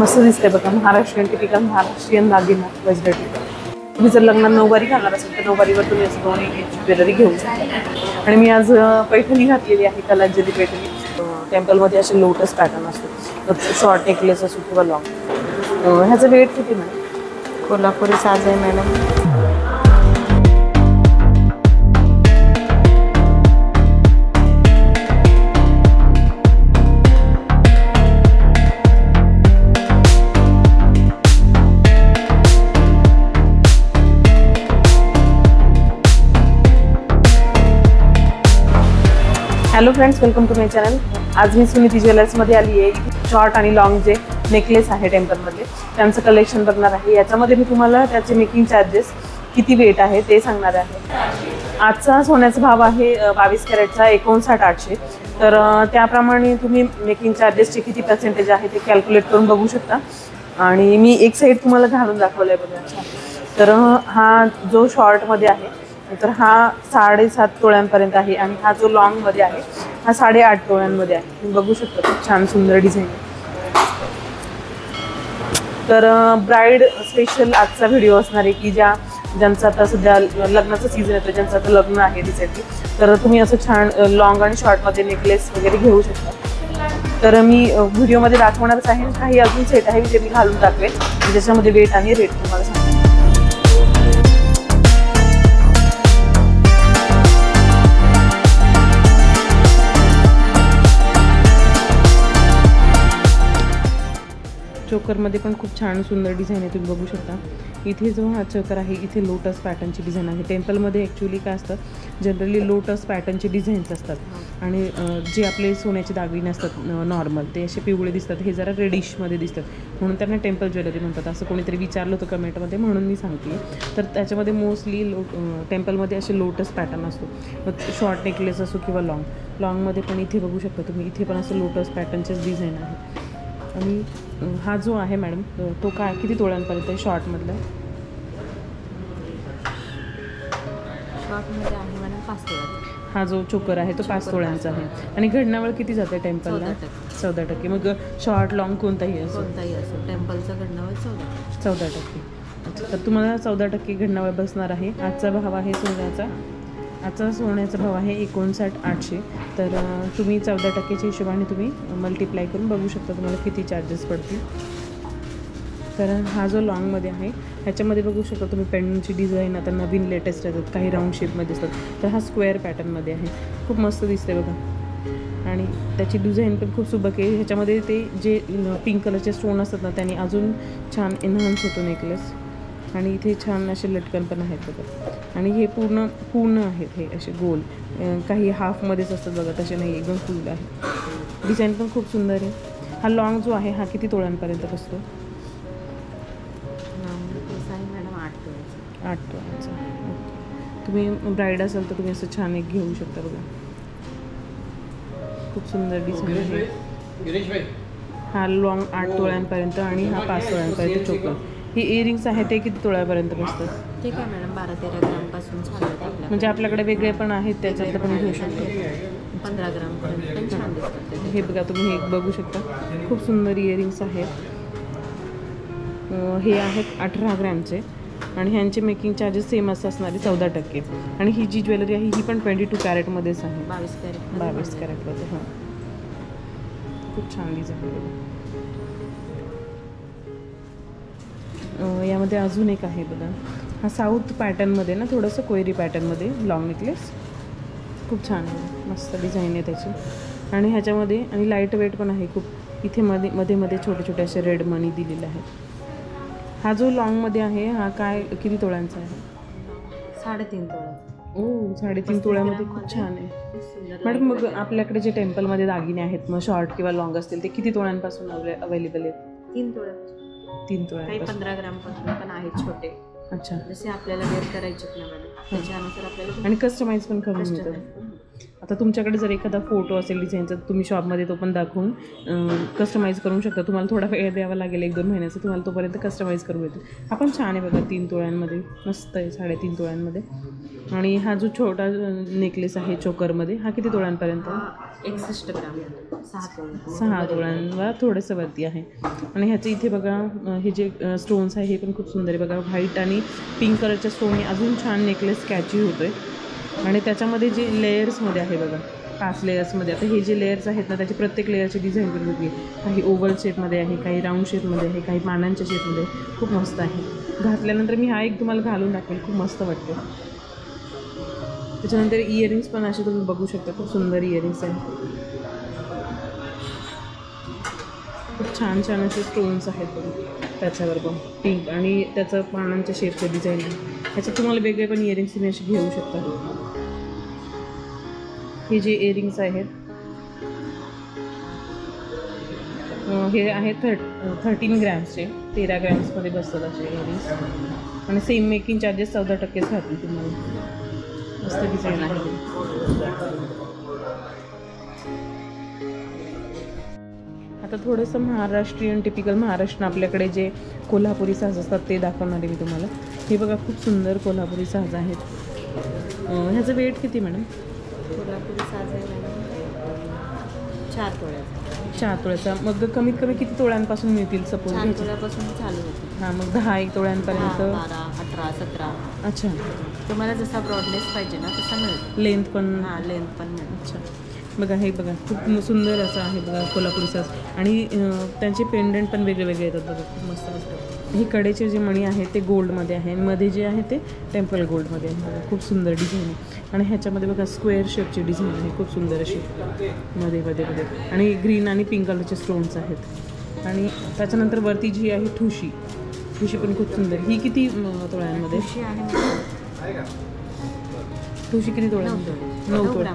मस्त दिसते बघा, महाराष्ट्रीयन टिपिकल महाराष्ट्रीयन दागिना वेजरेटी. तुम्ही जर लग्नात नऊवारी घालणार असेल तर नऊवारीवर तुम्ही असं दोन्ही ज्वेलरी घेऊ शकता. आणि मी आज पैठणी घातलेली आहे, कलांजली पैठणी. टेम्पलमध्ये असे लोटस पॅटर्न असतो, शॉर्ट नेकलेस असो किंवा लॉंग. ह्याचं वेट किती मॅडम? कोल्हापुरी साज आहे madam. Hello friends, welcome to my channel. आज मी सुनीती ज्वेलर्समध्ये आली आहे. शॉर्ट आणि लॉंग जे नेकलेस आहे टेम्पलमध्ये त्यांचं कलेक्शन बघणार आहे. याच्यामध्ये मी तुम्हाला त्याचे मेकिंग चार्जेस किती वेट आहे ते सांगणार आहे. आजचा सोन्याचा भाव आहे 22 कॅरेटचा 59,800. तर त्याप्रमाणे तुम्ही मेकिंग चार्जेसचे किती पर्सेंटेज आहे ते कॅल्क्युलेट करून बघू शकता. आणि मी एक साईड तुम्हाला घालून दाखवलं आहे बघा. तर हा जो शॉर्टमध्ये आहे तर हा 7.5 तोळ्यांपर्यंत आहे आणि हा जो लॉंगमध्ये आहे हा 8.5 तोळ्यांमध्ये आहे. तुम्ही बघू शकता, खूप छान सुंदर डिझाईन आहे. तर ब्राईड स्पेशल आजचा व्हिडिओ असणार आहे की ज्यांचं आता सध्या लग्नाचं सीझन येतं, ज्यांचं आता लग्न आहे रिसेंटली, तर तुम्ही असं छान लॉंग आणि शॉर्टमध्ये नेकलेस वगैरे घेऊ शकता. तर मी व्हिडिओमध्ये दाखवणारच आहे. काही अजून सेट आहे जे मी घालून दाखवेल, ज्याच्यामध्ये वेट आणि रेट तुम्हाला सांगते. चोकरमध्ये पण खूप छान सुंदर डिझाईन आहे, तुम्ही बघू शकता. इथे जो हा चोकर आहे इथे लोटस पॅटर्नची डिझाईन आहे. टेम्पलमध्ये ॲक्च्युली काय असतं, जनरली लोटस पॅटर्नचे डिझाईन्स असतात. आणि जे आपले सोन्याचे दागिने असतात नॉर्मल ते असे पिवळे दिसतात, हे जरा रेडिशमध्ये दिसतात, म्हणून त्यांना टेम्पल ज्वेलरी म्हणतात. असं कोणीतरी विचारलं होतं कमेंटमध्ये, म्हणून मी सांगते. तर त्याच्यामध्ये मोस्टली टेम्पलमध्ये असे लोटस पॅटर्न असतो. शॉर्ट नेकलेस असो किंवा लॉंगमध्ये पण इथे बघू शकता तुम्ही, इथे पण असं लोटस पॅटर्नचेच डिझाईन आहे. आणि हा जो आहे मॅडम तो काय किती तोळ्यांपर्यंत आहे शॉर्टमधला? शॉर्टमध्ये आहे मॅडम 5 तोळा. हा जो चोकर आहे तो 5 तोळ्यांचा आहे. आणि घडणावळ किती जाते टेम्पलला? 14%. मग शॉर्ट लॉंग कोणताही असो टेम्पलचा घडणावळ 14%. अच्छा, तर तुम्हाला 14% घडणावळ बसणार आहे. आजचा भाव आहे सोन्याचा भाव आहे 59,800. तर तुम्ही 14%च्या हिशोबाने तुम्ही मल्टिप्लाय करून बघू शकता तुम्हाला किती चार्जेस पडतील. तर हा जो लॉंगमध्ये आहे ह्याच्यामध्ये बघू शकता तुम्ही पेंडंटची डिझाईन आता नवीन लेटेस्ट येतात, काही राऊंड शेपमध्ये असतात. तर हा स्क्वेअर पॅटर्नमध्ये आहे, खूप मस्त दिसते बघा. आणि त्याची डिझाईन पण खूप सुबक आहे. ह्याच्यामध्ये ते जे पिंक कलरचे स्टोन असतात ना त्यांनी अजून छान एनहान्स होतो नेकलेस. आणि इथे छान असे लटकन पण आहेत बघा. आणि हे पूर्ण आहेत, हे असे गोल, काही हाफमध्येच असतात बघा, तसे नाही, एकदम फुल आहे. डिझाईन पण खूप सुंदर आहे. हा लॉंग जो आहे हा किती तोळ्यांपर्यंत बसतो? मॅडम 8 तोळ्यांचा. तुम्ही ब्राईड असाल तर तुम्ही असं छान एक घेऊ शकता बघा, खूप सुंदर डिझाईन आहे. हा लॉंग 8 तोळ्यांपर्यंत आणि हा 5 तोळ्यांपर्यंत चोकर. ही इयरिंग्स आहे ते किती तोळ्यापर्यंत बसतात? ठीक आहे मॅडम, 12-13 ग्रामपासून चालू आहे. म्हणजे आपल्याकडे वेगळे पण आहेत, त्याच्यातलं पण घेऊ शकतो. 15 ग्रामपर्यंत पण छान दिसतात. हे बघा, तुम्ही हे बघू शकता, खूप सुंदर इयरिंग्स आहेत. हे आहेत 18 ग्रॅमचे आणि ह्यांचे मेकिंग चार्जेस सेम असं असणारे 14%. आणि ही जी ज्वेलरी आहे ही पण 22 कॅरेटमध्येच आहे. 22 कॅरेटमध्ये. हां, खूप छान डिझाईन आहे. यामध्ये अजून एक आहे बघा, हा साऊथ पॅटर्नमध्ये ना, थोडंसं कोयरी पॅटर्नमध्ये लॉंग नेकलेस, खूप छान आहे, मस्त डिझाईन आहे त्याची. आणि ह्याच्यामध्ये आणि लाईट वेट पण आहे खूप. इथे मध्ये छोटे छोटे असे रेड मनी दिलेले आहेत. हा जो लॉंगमध्ये आहे हा काय किती तोळ्यांचा आहे? 3.5 तोळा. ओ, 3.5 तोळ्यामध्ये खूप छान आहे मॅडम. मग आपल्याकडे जे टेम्पलमध्ये दागिने आहेत मग शॉर्ट किंवा लॉंग असतील ते किती तोळ्यांपासून अवेलेबल आहेत? 3 तोळ्यापासून. 3 तोळ्या. काही 15 ग्रामपासून पण आहेत छोटे. अच्छा, जसे आपल्याला वेअर करायचे ना मॅडम, त्याच्यानुसार आपल्याला. आणि कस्टमाइज पण करून मिळतात. आता तुमच्याकडे जर एखादा फोटो असेल डिझाईनचा, तुम्ही शॉपमध्ये तो पण दाखवून कस्टमाइज करून शकता. तुम्हाला थोडा वेळ द्यावा लागेल, 1-2 महिन्याचं, तुम्हाला तोपर्यंत कस्टमाइज करून मिळतो. हा पण छान आहे बघा, 3 तोळ्यांमध्ये मस्त आहे, 3.5 तोळ्यांमध्ये. आणि हा जो छोटा नेकलेस आहे चोकरमध्ये हा किती तोळ्यांपर्यंत? 61 ग्राम, 6 तोळे. 6 तोळ्यांवर थोडंसं वरती आहे. आणि ह्याचे इथे बघा हे जे स्टोन्स आहे हे पण खूप सुंदर आहे बघा. व्हाईट आणि पिंक कलरच्या स्टोनने अजून छान नेकलेस कॅची होतो आहे. आणि त्याच्यामध्ये जे लेयर्समध्ये आहे बघा 5 लेयर्समध्ये. आता हे जे लेयर्स आहेत ना त्याची प्रत्येक लेयरची डिझाईन पण वेगळी आहे. काही ओव्हल शेपमध्ये आहे, काही राऊंड शेपमध्ये आहे, काही पानांच्या शेपमध्ये. खूप मस्त आहे. घातल्यानंतर मी हा एक तुम्हाला घालून दाखवेल, खूप मस्त वाटतो. त्याच्यानंतर इयरिंग्स पण असे तुम्ही बघू शकता, खूप सुंदर इयरिंग्स आहे. खूप छान छान असे स्टोन्स आहेत बघा त्याच्यावर पण पिंक आणि त्याचं पानांच्या शेपचं डिझाईन आहे. ह्याच्यात तुम्हाला वेगळे पण इयरिंग्स तुम्ही असे घेऊ शकता. हे जे इयरिंग्स आहेत हे आहेत 13 ग्रॅम्सचे, 13 ग्रॅम्समध्ये बसतात असे इयरिंग्स. आणि सेम मेकिंग चार्जेस 14%च राहतील तुम्हाला. मस्त डिझाईन आहे. आता थोडंसं महाराष्ट्रीयन टिपिकल महाराष्ट्र आपल्याकडे जे कोल्हापुरी साज असतात ते दाखवणार आहे मी तुम्हाला. हे बघा खूप सुंदर कोल्हापुरी साज आहेत. ह्याचं वेट किती मॅडम? कोल्हापुरी साज आहे मॅडम 4 तोळ्याचा. 4 तोळ्याचा. मग कमीत कमी किती तोळ्यांपासून मिळतील सपोज? 4 तोळ्यापासून चालू होते. हां, मग 10-1 तोळ्यांपर्यंत. 12, 18, 17. अच्छा. तुम्हाला जसा ब्रॉडनेस पाहिजे ना तसा मिळेल. लेंथ पण. हां, लेंथ पण मिळेल. अच्छा. बघा हे बघा खूप सुंदर असं आहे बघा कोल्हापुरी साज. आणि त्यांचे पेंडंट पण वेगळे वेगळे येतात बघा, खूप मस्त असतात. हे कडेचे जे मणी आहेत ते गोल्डमध्ये आहे आणि मध्ये जे आहे ते टेम्पल गोल्डमध्ये आहे बघा. खूप सुंदर डिझाईन आहे. आणि ह्याच्यामध्ये बघा स्क्वेअर शेपची डिझाईन आहे, खूप सुंदर अशी मध्ये मध्ये मध्ये. आणि ग्रीन आणि पिंक कलरचे स्टोन्स आहेत. आणि त्याच्यानंतर वरती जी आहे ठुशी पण खूप सुंदर. ही किती तोळ्यांमध्ये? ठुशी आहे ठुशी किती तोळ्यांमध्ये? 9 तोळे.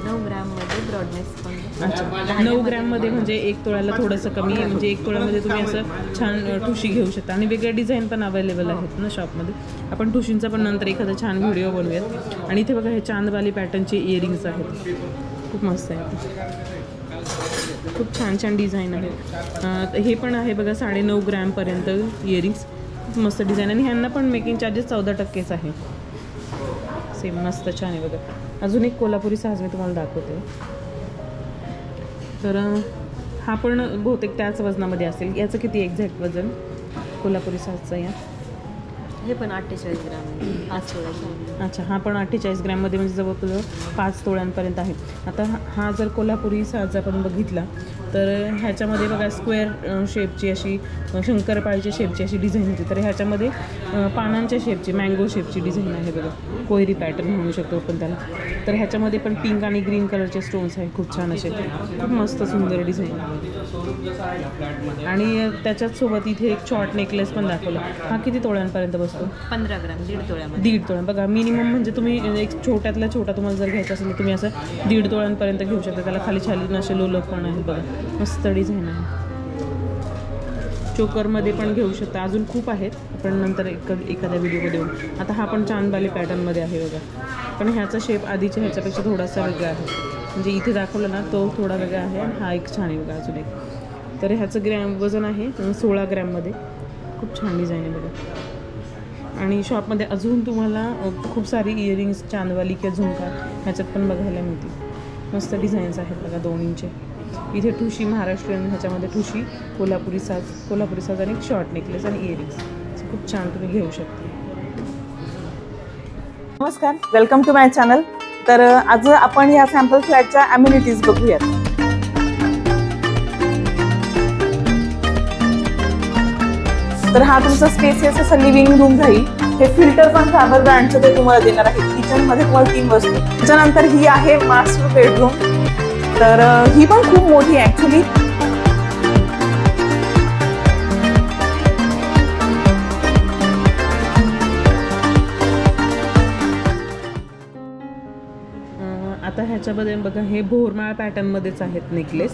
9 ग्रॅममध्ये ब्रॉडनेस पण. अच्छा. 9 ग्रॅममध्ये म्हणजे 1 तोळ्याला थोडंसं कमी आहे. म्हणजे 1 तोळ्यामध्ये तुम्ही असं छान ठुशी घेऊ शकता. आणि वेगळ्या डिझाईन पण अवेलेबल आहेत ना शॉपमध्ये. आपण ठुशींचा पण नंतर एखादा छान व्हिडिओ बनवूयात. आणि इथे बघा हे चांदवाली पॅटर्नचे इयरिंग्स आहेत, खूप मस्त आहेत. खूप छान छान डिझाईन आहे. हे पण आहे बघा 9.5 ग्रॅमपर्यंत इयरिंग्स. खूप मस्त डिझाईन. आणि ह्यांना पण मेकिंग चार्जेस 14%च आहे. सेम मस्त छान आहे बघा. अजून एक कोल्हापुरी साज मी तुम्हाला दाखवते. तर हा पण बहुतेक त्याच वजनामध्ये असेल. याचं किती एक्झॅक्ट वजन कोल्हापुरी साजचं? या हे पण 48 ग्रॅम, 5 तोळ्याचा. अच्छा. हा पण 48 ग्रॅममध्ये म्हणजे जवळजवळ 5 तोळ्यांपर्यंत आहे. आता हा जर कोल्हापुरी साज आपण बघितला तर ह्याच्यामध्ये बघा स्क्वेअर शेपची अशी शंकरपाळीच्या शेपची अशी डिझाईन होती. तर ह्याच्यामध्ये पानांच्या शेपची मँगो शेपची डिझाईन आहे बघा. कोयरी पॅटर्न म्हणू शकतो आपण त्याला. तर ह्याच्यामध्ये पण पिंक आणि ग्रीन कलरचे स्टोन्स आहेत, खूप छान असे, खूप मस्त सुंदर डिझाईन. आणि त्याच्याच सोबत इथे एक शॉर्ट नेकलेस पण दाखवला. हा किती तोळ्यांपर्यंत बसतो? 15 ग्रॅम, 1.5 तोळ्यामध्ये. 1.5 तोळा. बघा मिनिमम म्हणजे तुम्ही एक छोट्यातला छोटा तुम्हाला जर घ्यायचा असेल तर तुम्ही असं 1.5 तोळ्यांपर्यंत घेऊ शकता. त्याला खाली छाली असे लोलक पण आहेत बघा, मस्त डिझाईन आहे. चोकरमध्ये पण घेऊ शकता. अजून खूप आहेत, आपण नंतर एखाद्या व्हिडिओमध्ये देऊ. आता हा पण चांदबाली पॅटर्नमध्ये आहे बघा. पण ह्याचा शेप आधीच्या ह्याच्यापेक्षा थोडासा वेगळा आहे. म्हणजे इथे दाखवलं ना तो थोडा वेगळा आहे आणि हा एक छान आहे बघा अजून एक. तर ह्याचं वजन आहे 16 ग्रॅममध्ये. खूप छान डिझाईन आहे बघा. आणि शॉपमध्ये अजून तुम्हाला खूप सारी इयरिंग्स चांदवाली किंवा झुमका ह्याच्यात पण बघायला मिळतील. मस्त डिझाईन्स आहेत बघा 2 इंच. इथे ठुशी महाराष्ट्रीयन, ह्याच्यामध्ये ठुशी, कोल्हापुरी साज आणि शॉर्ट नेकलेस आणि इयरिंग्स खूप छान तुम्ही घेऊ शकता. नमस्कार, वेलकम टू माय चॅनल. तर आज आपण या सॅम्पल फ्लॅटच्या अम्युनिटीज बघूयात. तर हा तुमचा स्पेसियस असा लिव्हिंग रूम राहील. हे फिल्टर पण फॅबर ब्रँडचं ते तुम्हाला देणार आहे. किचन मध्ये तुम्हाला 3 वस्तू. त्याच्यानंतर ही आहे मास्टर बेडरूम. तर ही पण खूप मोठी आहे ऍक्च्युली. आता ह्याच्यामध्ये बघा हे भोरमाळ पॅटर्नमध्येच आहेत नेकलेस,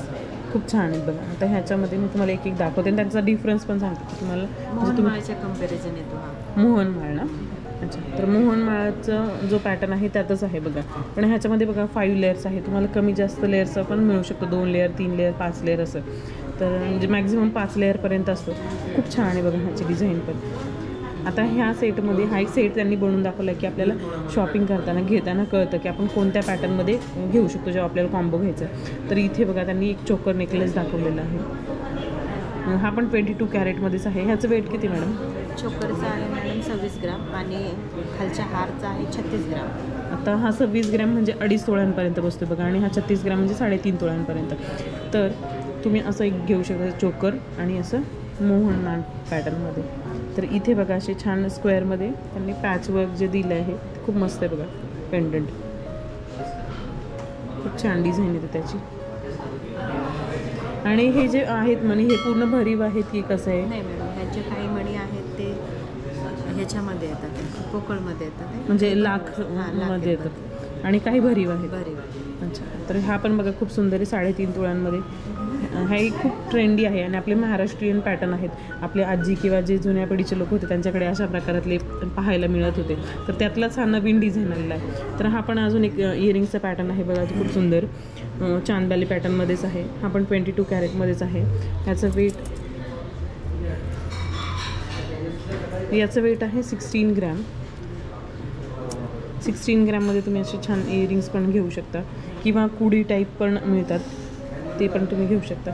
खूप छान आहेत बघा. आता ह्याच्यामध्ये मी तुम्हाला एक दाखवते आणि त्यांचा डिफरन्स पण सांगते तुम्हाला. मोहनमाळाच्या कंपॅरिझन येतो हा. मोहनमाळ ना? अच्छा. तर मोहनमाळाचा जो पॅटर्न आहे त्यातच आहे बघा. पण ह्याच्यामध्ये बघा 5 लेयर्स आहे. तुम्हाला कमी जास्त लेयर्सचा पण मिळू शकतो. 2 लेअर, 3 लेअर, 5 लेअर असं. तर म्हणजे मॅक्झिमम 5 लेअरपर्यंत असतो. खूप छान आहे बघा ह्याची डिझाईन पण. आता ह्या सेटमध्ये हा एक सेट त्यांनी बनवून दाखवला की आपल्याला शॉपिंग करताना घेताना कळतं की आपण कोणत्या पॅटर्नमध्ये घेऊ शकतो जेव्हा आपल्याला कॉम्बो घ्यायचा. तर इथे बघा त्यांनी एक चोकर नेकलेस दाखवलेला आहे. हा पण 22 कॅरेटमध्येच आहे. ह्याचं वेट किती मॅडम? चोकरचा आहे मॅडम 26 ग्राम आणि खालच्या हारचा आहे 36 ग्राम. आता हा 26 ग्रॅम म्हणजे 2.5 तोळ्यांपर्यंत बसतो बघा आणि हा 36 ग्रॅम म्हणजे 3.5 तोळ्यांपर्यंत. तर तुम्ही असं एक घेऊ शकता चोकर आणि असं मोहननाथ पॅटर्नमध्ये. तर इथे बघा असे छान स्क्वेअरमध्ये त्यांनी पॅचवर्क जे दिलं आहे ते खूप मस्त आहे बघा. पेंडंट खूप छान डिझाईन येते त्याची. आणि हे जे आहेत मणी हे पूर्ण भरीव आहेत की कसं आहे? नाही मॅडम, ह्याचे काही मणी आहेत ते ह्याच्यामध्ये येतात, पोकळमध्ये येतात, म्हणजे लाखमध्ये येतात आणि काही भरीव आहेत. बरे. अच्छा. तर हा पण बघा खूप सुंदर आहे 3.5 तोळ्यांमध्ये. हा एक खूप ट्रेंडी आहे आणि आपले महाराष्ट्रीयन पॅटर्न आहेत. आपले आजी किंवा जे जुन्या पिढीचे लोक होते त्यांच्याकडे अशा प्रकारातले पाहायला मिळत होते. तर त्यातलाच हा नवीन डिझाईन आलेला आहे. तर हा पण अजून एक इयरिंगचा पॅटर्न आहे बघा, खूप सुंदर चांदबाली पॅटर्नमध्येच आहे. हा पण 22 कॅरेटमध्येच आहे. याचं वेट आहे 16 ग्रॅम. 16 ग्रॅममध्ये तुम्ही असे छान इयरिंग्स पण घेऊ शकता किंवा कुडी टाईप पण मिळतात, ते पण तुम्ही घेऊ शकता.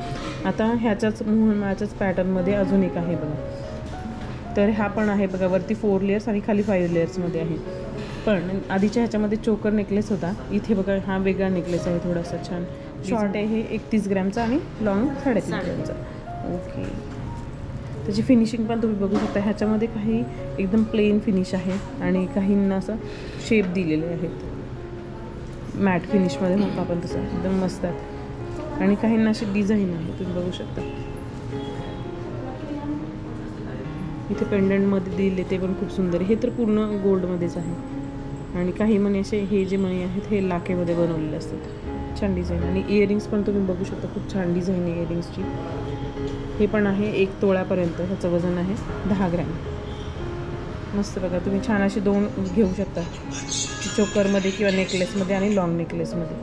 आता ह्याच्याच मोहनमाळाच्याच पॅटर्नमध्ये अजून एक आहे बघा. तर हा पण आहे बघा, वरती 4 लेयर्स आणि खाली 5 लेयर्समध्ये आहे. पण आधीच्या ह्याच्यामध्ये चोकर नेकलेस होता, इथे बघा हा वेगळा नेकलेस आहे, थोडासा छान शॉर्ट आहे. हे 31 ग्रॅमचा आणि लॉंग 3.5 ग्रॅमचा. ओके. त्याची फिनिशिंग पण तुम्ही बघू शकता. ह्याच्यामध्ये काही एकदम प्लेन फिनिश आहे आणि काहींना असं शेप दिलेले आहेत, मॅट फिनिशमध्ये म्हणतो आपण तसं, एकदम मस्त आहे. आणि काहींना अशी डिझाईन आहे, तुम्ही बघू शकता. इथे पेंडंटमध्ये दिले ते पण खूप सुंदर. हे तर पूर्ण गोल्डमध्येच आहे. आणि काही मणी असे हे जे मणी आहेत हे लाखेमध्ये बनवलेले असतात. छान डिझाईन. आणि इयरिंग्स पण तुम्ही बघू शकता, खूप छान डिझाईन आहे इयरिंग्सची. हे पण आहे 1 तोळ्यापर्यंत. ह्याचं वजन आहे 10 ग्रॅम. मस्त बघा, तुम्ही छान असे 2 घेऊ शकता, चोकरमध्ये किंवा नेकलेसमध्ये आणि लॉंग नेकलेसमध्ये.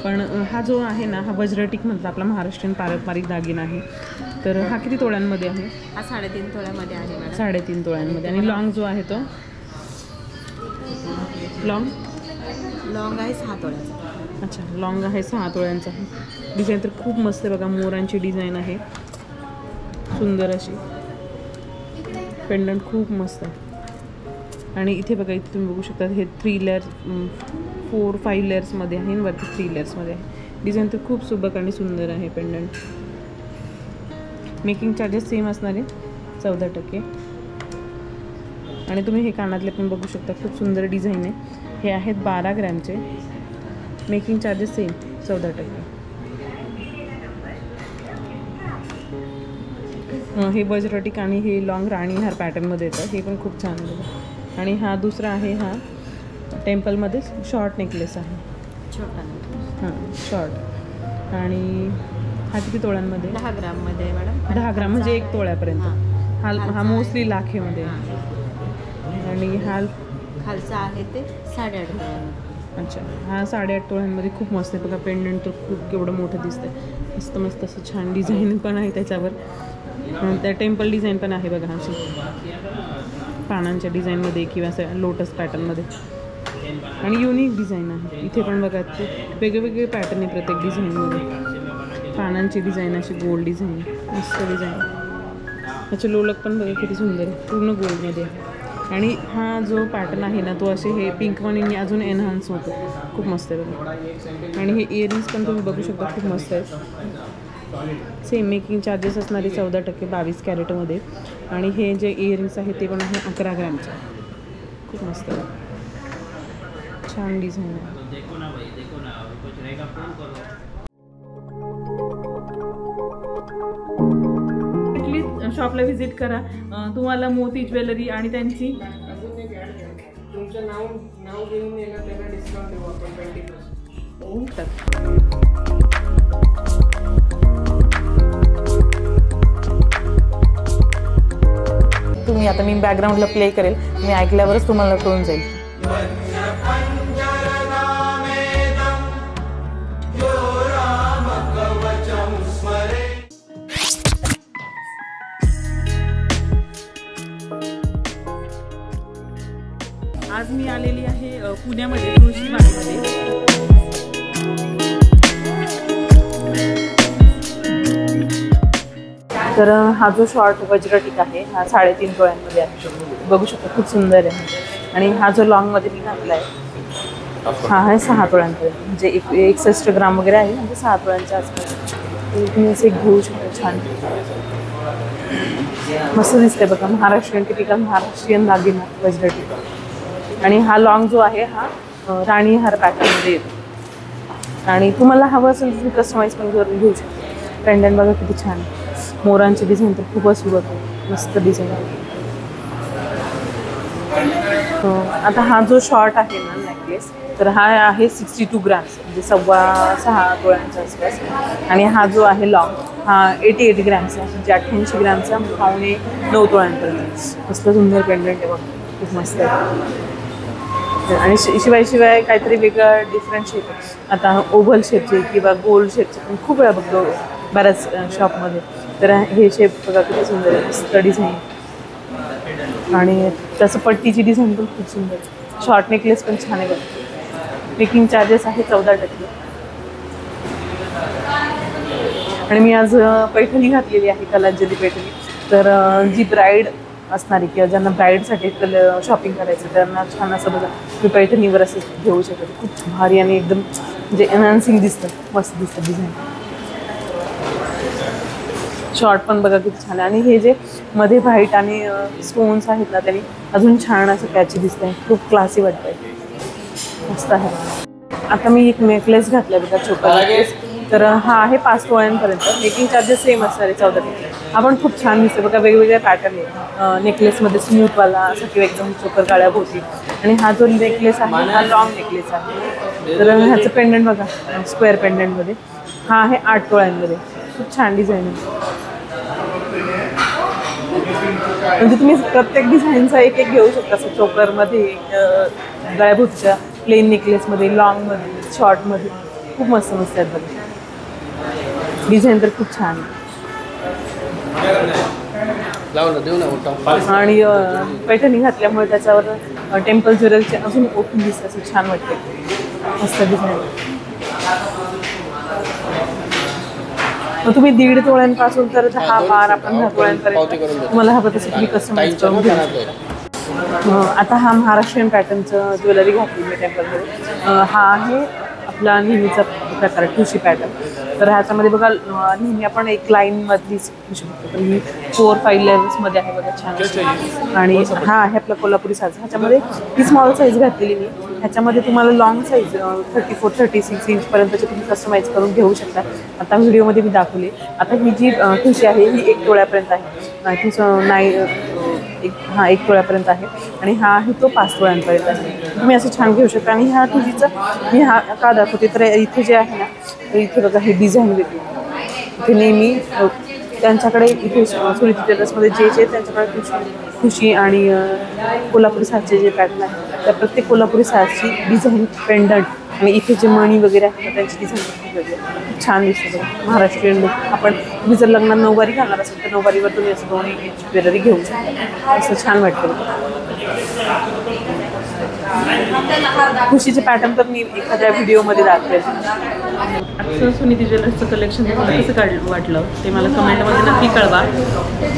पण हा जो आहे ना, हा वज्रटीक म्हणतात, आपला महाराष्ट्रीयन पारंपरिक दागिना आहे. तर हा किती तोळ्यांमध्ये आहे? हा 3.5 तोळ्यामध्ये आहे मॅडम. 3.5 तोळ्यांमध्ये. आणि लॉंग जो आहे तो लॉंग आहे 6 तोळ्याचा. अच्छा, लॉंग आहे 6 तोळ्यांचा आहे. डिझाईन तर खूप मस्त आहे बघा, मोरांची डिझाईन आहे सुंदर अशी. पेंडंट खूप मस्त आहे. आणि इथे बघा, इथे तुम्ही बघू शकता हे 3 लेअर्स 4-5 लेअर्समध्ये आहे आणि वरती 3 लेअर्समध्ये आहे. डिझाईन तर खूप सुबक आणि सुंदर आहे पेंडंट. मेकिंग चार्जेस सेम असणारे 14%. आणि तुम्ही हे कानातले पण बघू शकता, खूप सुंदर डिझाईन आहे. हे आहेत 12 ग्रॅमचे. Making charges same 14%. हे वज्रटीक आणि हे लॉंग राणी हार पॅटर्नमध्ये येतं. हे पण खूप छान आहे. आणि हा दुसरा आहे, हा टेम्पलमध्ये शॉर्ट नेकलेस आहे, छोटा. हां शॉर्ट. आणि हा किती तोळ्यांमध्ये? 10 ग्राममध्ये आहे मॅडम. 10 ग्राम म्हणजे 1 तोळ्यापर्यंत. हा मोस्टली लाखेमध्ये. आणि हा खालचा आहे ते 8.5 तोळ्यांमध्ये. अच्छा, हा 8.5 तोळ्यांमध्ये. खूप मस्त आहे बघा. पेंडंट तर खूप केवढं मोठं दिसतं. मस्त मस्त असं छान डिझाईन पण आहे त्याच्यावर. त्या टेम्पल डिझाईन पण आहे बघा, अशी पानांच्या डिझाईनमध्ये किंवा असं लोटस पॅटर्नमध्ये. आणि युनिक डिझाईन आहे. इथे पण बघा, ते वेगवेगळे पॅटर्न आहे प्रत्येक डिझाईनमध्ये. पानांची डिझाईन अशी गोल्ड डिझाईन, मस्त डिझाईन. ह्याचे लोलक पण बघा किती सुंदर आहे, पूर्ण गोल्डमध्ये. आणि हा जो पॅटर्न आहे ना, तो असे हे पिंक मनीने अजून एनहान्स होतो. खूप मस्त आहे बघा. आणि हे इयरिंग्स पण तुम्ही बघू शकता, खूप मस्त आहेत. सेम मेकिंग चार्जेस असणारे 14%, 22 कॅरेटमध्ये. आणि हे जे इयरिंग्स आहेत ते पण आहे 11 ग्रॅमचे. खूप मस्त आहे, छान डिझाईन आहे. शॉपला व्हिजिट करा. तुम्हाला मोती ज्वेलरी आणि त्यांची तुमचं नाव घेऊन येणार, त्याला डिस्काउंट देऊ आपण 20%. तुम्ही आता मी बॅकग्राऊंडला प्ले करेल, मी ऐकल्यावरच तुम्हाला कळून जाईल. आज मी आलेली आहे पुण्यामध्ये तुळशीबागेमध्ये. तर हा जो शॉर्ट वज्रटीक आहे हा 3.5 तोळ्यांमध्ये आहे. बघू शकता खूप सुंदर आहे. आणि हा जो लॉंगमध्ये मी घातला आहे हा आहे 6 तोळ्यांपर्यंत, म्हणजे 61 ग्राम वगैरे आहे, म्हणजे 6 तोळ्यांच्या आसपास. तुम्ही असे घेऊ शकता. छान मस्त दिसते बघा. महाराष्ट्रीयन टिपिकल महाराष्ट्रीयन दागिना वज्रटीक. आणि हा लॉंग जो आहे हा राणी हार पॅटर्नमध्ये येतो. आणि तुम्हाला हवं असेल तर तुम्ही कस्टमाइज पण करून घेऊ शकता. पेंडंट बघा किती छान, मोरांची डिझाईन तर खूपच सुबक आहे, मस्त डिझाईन आहे. आता हा जो शॉर्ट आहे ना नेकलेस, तर हा आहे 62 ग्रॅम्स, म्हणजे 6.25 तोळ्यांच्या आसपास. आणि हा जो आहे लॉंग हा 88 ग्रॅम्स आहे, म्हणजे 88 ग्रॅमचा 8.25 तोळ्यांपर्यंत. मस्त सुंदर पेंडंट आहे बघ, खूप मस्त आहे. आणि शिवाय काहीतरी वेगळं डिफरंट शेप आहे. आता ओव्हल शेपचे किंवा गोल्ड शेपचे पण खूप वेळा बघतो बऱ्याच शॉपमध्ये. तर हे शेप बघा किती सुंदर आहे, मस्त डिझाईन. आणि त्याचं पट्टीची डिझाईन पण खूप सुंदर आहे. शॉर्ट नेकलेस पण छान आहे बघा. मेकिंग चार्जेस आहे 14%. आणि मी आज पैठणी घातलेली आहे, कलांजली पैठणी. तर जी ब्राईड असणारी किंवा ज्यांना ब्राईडसाठी शॉपिंग करायचं त्यांना छान असं बघा मी पैठणीवर असं घेऊ शकते. खूप भारी आणि एकदम म्हणजे एनहान्सिंग दिसतं, मस्त दिसतं डिझाईन. शॉर्ट पण बघा किती छान आहे. आणि हे जे मध्ये व्हाईट आणि स्टोन्स आहेत ना त्यांनी अजून छान असं कॅची दिसत आहे, खूप क्लासी वाटत आहे, मस्त आहे. आता मी एक नेकलेस घातला बघा, छोटा नेकलेस. तर हा आहे 5 तोळ्यांपर्यंत. मेकिंग चार्जेस सेम असणार आहे 14%. हा पण खूप छान दिसते बघा, वेगवेगळे पॅटर्न आहे नेकलेसमध्ये. स्मूथवाला असं किंवा एकदम चोकर काळ्या भोवती. आणि हा जो नेकलेस आहे हा लॉंग नेकलेस आहे. तर ह्याचं पेंडंट बघा स्क्वेअर पेंडंटमध्ये. हा आहे 8 तोळ्यांमध्ये. खूप छान डिझाईन आहे. म्हणजे तुम्ही प्रत्येक डिझाईनचा एक घेऊ शकता, असं चोकरमध्ये, गळ्याभोवतीच्या प्लेन नेकलेसमध्ये, लॉंगमध्ये, शॉर्टमध्ये. खूप मस्त मस्त आहेत बघा. डिझाईन तर खूप छान आहे. आणि पैठणी घातल्यामुळे त्याच्यावर टेम्पल ज्वेलरीचे अजून ओपन दिसतं, असं छान वाटते, मस्त डिझाईन. मग तुम्ही 1.5 तोळ्यांपासून तर 10-12-15 तोळ्यांपर्यंत तुम्हाला हवं तसं तुम्ही कस्टमाइज करून घेऊ शकता. आता हा महाराष्ट्रीयन पॅटर्नचं ज्वेलरी घातली मी टेम्पलमध्ये. हा आहे आपला नेहमीचा प्रकार ठुशी पॅटर्न. तर ह्याच्यामध्ये बघा नेहमी आपण एक लाईनमधली घेऊ शकतो, तर ही 4-5 लेवल्समध्ये आहे बघा, छान. आणि हा आहे आपला कोल्हापुरी साज. ह्याच्यामध्ये ही स्मॉल साईज घातलेली मी. ह्याच्यामध्ये तुम्हाला लॉंग साईज 34-36 इंचपर्यंतची तुम्ही कस्टमाइज करून घेऊ शकता. आता व्हिडिओमध्ये मी दाखवली. आता ही जी ठुशी आहे ही 1 तोळ्यापर्यंत आहे. 1 तोळ्यापर्यंत आहे. आणि हा आहे तो 5 तोळ्यांपर्यंत आहे. तुम्ही असं छान घेऊ शकता. आणि ह्या ठुशीचं मी हा का दाखवते, तर इथे जे आहे ना, तर इथे बघा हे डिझाईन वेगळी. इथे नेहमी त्यांच्याकडे इथे सुनीती टेलर्समध्ये जे त्यांच्याकडे ठुशी आणि कोल्हापुरी साजचे जे पॅटर्न आहे त्या प्रत्येक कोल्हापुरी साजची डिझाईन, पेंडंट आणि इथे जे मणी वगैरे आहेत त्यांची डिझाईन खूप वेगळी, खूप छान दिसतं बघा. महाराष्ट्रीयन लुक. आपण तुम्ही जर लग्नात नऊवारी घालणार असेल तर नऊवारीवर तुम्ही असं 2 इंच ज्वेलरी घेऊ शकता, असं छान वाटतं. खुशीचे पॅटर्न तर मी एखाद्या व्हिडिओमध्ये दाखवेल. असं सुनीती ज्वेलर्सचं कलेक्शन तुम्हाला कसं वाटलं ते मला कमेंटमध्ये नक्की कळवा.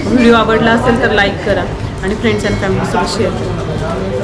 व्हिडिओ आवडला असेल तर लाईक करा आणि फ्रेंड्स अँड फॅमिलीसोबत शेअर करा.